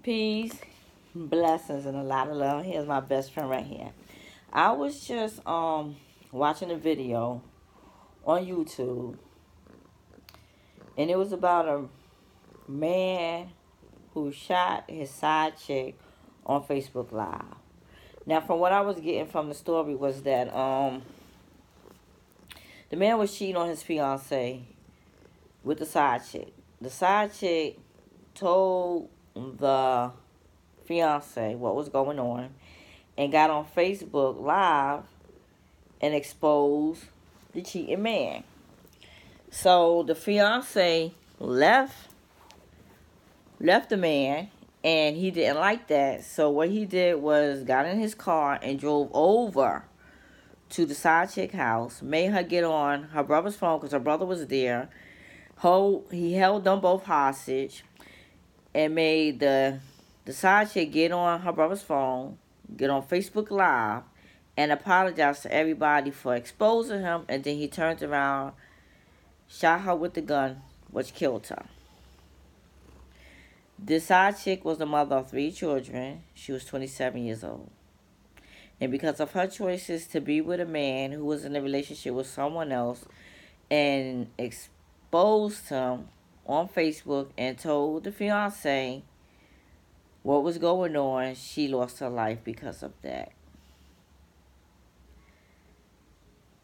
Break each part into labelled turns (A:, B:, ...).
A: Peace, blessings, and a lot of love. Here's my best friend right here. I was just watching a video on YouTube, and it was about a man who shot his side chick on Facebook Live. Now, from what I was getting from the story was that the man was cheating on his fiance with the side chick. The side chick told the fiance what was going on and got on Facebook Live and exposed the cheating man. So the fiance left the man, and he didn't like that. So what he did was got in his car and drove over to the side chick house, made her get on her brother's phone because her brother was there. He held them both hostage and made the side chick get on her brother's phone, get on Facebook Live, and apologize to everybody for exposing him. And then he turned around, shot her with the gun, which killed her. This side chick was the mother of 3 children. She was 27 years old. And because of her choices to be with a man who was in a relationship with someone else and exposed him on Facebook and told the fiance what was going on, she lost her life because of that.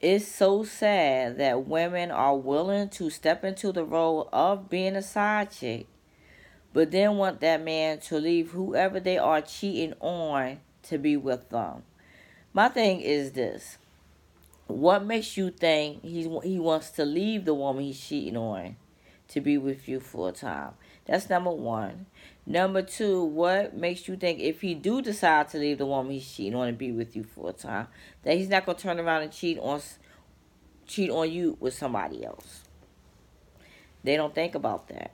A: It's so sad that women are willing to step into the role of being a side chick, but then want that man to leave whoever they are cheating on to be with them. My thing is this. What makes you think he wants to leave the woman he's cheating on to be with you full time? That's number one. Number two, what makes you think if he do decide to leave the woman he's cheating on and be with you full time, that he's not going to turn around and cheat on you with somebody else? They don't think about that.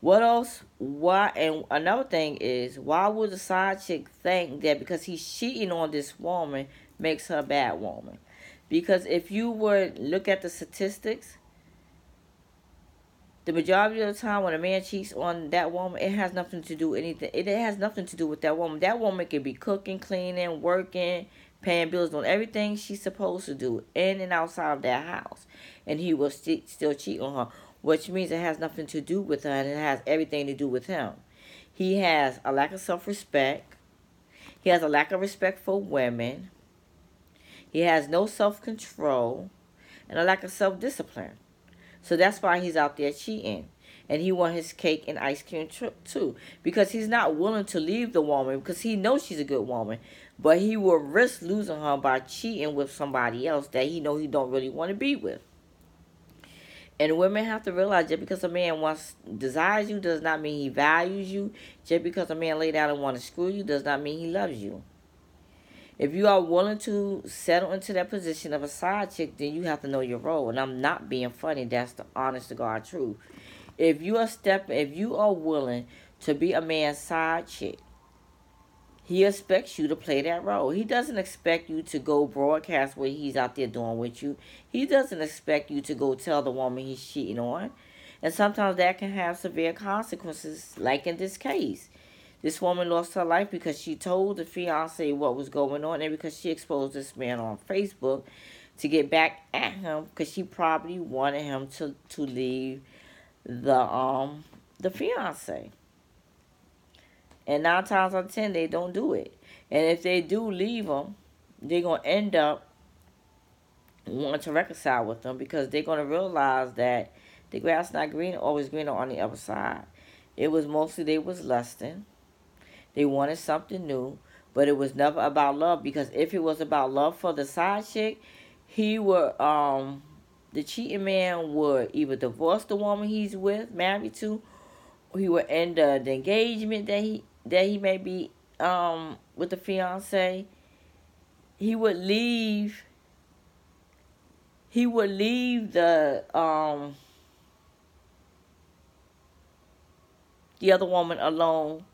A: What else? Why? And another thing is, why would the side chick think that because he's cheating on this woman makes her a bad woman? Because if you would look at the statistics, the majority of the time when a man cheats on that woman, it has nothing to do anything. It has nothing to do with that woman. That woman could be cooking, cleaning, working, paying bills, doing everything she's supposed to do in and outside of that house, and he will still cheat on her, which means it has nothing to do with her and it has everything to do with him. He has a lack of self-respect. He has a lack of respect for women. He has no self-control and a lack of self-discipline. So that's why he's out there cheating. And he wants his cake and ice cream too. Because he's not willing to leave the woman because he knows she's a good woman. But he will risk losing her by cheating with somebody else that he knows he don't really want to be with. And women have to realize just because a man desires you does not mean he values you. Just because a man lay down and want to screw you does not mean he loves you. If you are willing to settle into that position of a side chick, then you have to know your role. And I'm not being funny. That's the honest to God truth. If you are willing to be a man's side chick, he expects you to play that role. He doesn't expect you to go broadcast what he's out there doing with you. He doesn't expect you to go tell the woman he's cheating on. And sometimes that can have severe consequences, like in this case. This woman lost her life because she told the fiance what was going on and because she exposed this man on Facebook to get back at him because she probably wanted him to leave the fiance. And 9 times out of 10, they don't do it. And if they do leave him, they're going to end up wanting to reconcile with them because they're going to realize that the grass not always greener on the other side. It was mostly they was lusting. They wanted something new, but it was never about love, because if it was about love for the side chick, the cheating man would either divorce the woman he's married to, or he would end the engagement that he may be with the fiance. He would leave the other woman alone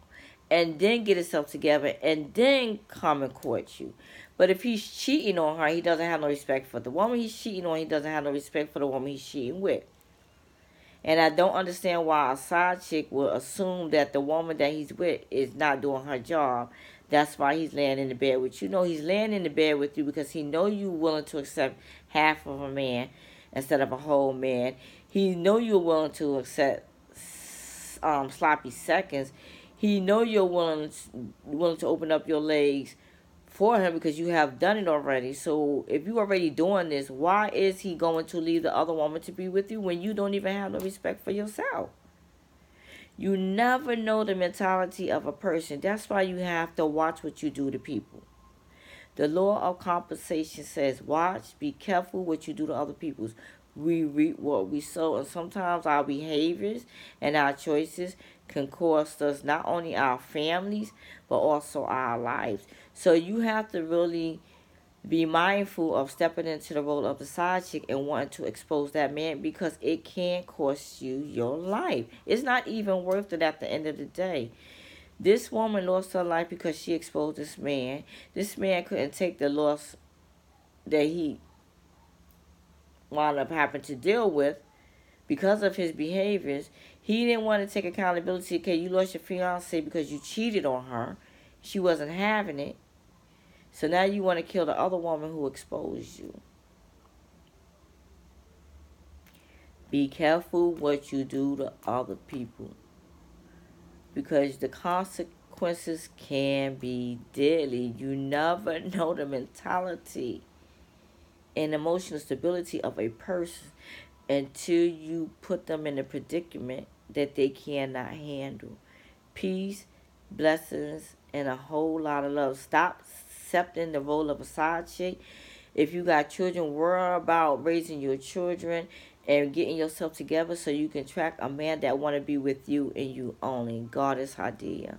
A: and then get himself together and then come and court you. But if he's cheating on her, he doesn't have no respect for the woman he's cheating on. He doesn't have no respect for the woman he's cheating with. And I don't understand why a side chick will assume that the woman that he's with is not doing her job. That's why he's laying in the bed with you. No, he's laying in the bed with you because he know you willing to accept half of a man instead of a whole man. He know you're willing to accept sloppy seconds. He know you're willing to open up your legs for him because you have done it already. So if you already doing this, why is he going to leave the other woman to be with you when you don't even have no respect for yourself? You never know the mentality of a person. That's why you have to watch what you do to people. The law of compensation says, watch, be careful what you do to other people. We reap what we sow, and sometimes our behaviors and our choices can cost us not only our families, but also our lives. So you have to really be mindful of stepping into the role of the side chick and wanting to expose that man because it can cost you your life. It's not even worth it at the end of the day. This woman lost her life because she exposed this man. This man couldn't take the loss that he wound up having to deal with because of his behaviors. He didn't want to take accountability. Okay, you lost your fiance because you cheated on her. She wasn't having it. So now you want to kill the other woman who exposed you. Be careful what you do to other people, because the consequences can be deadly. You never know the mentality and emotional stability of a person until you put them in a predicament that they cannot handle. Peace, blessings, and a whole lot of love. Stop accepting the role of a side chick. If you got children, worry about raising your children and getting yourself together so you can track a man that want to be with you and you only. Goddess Hadia.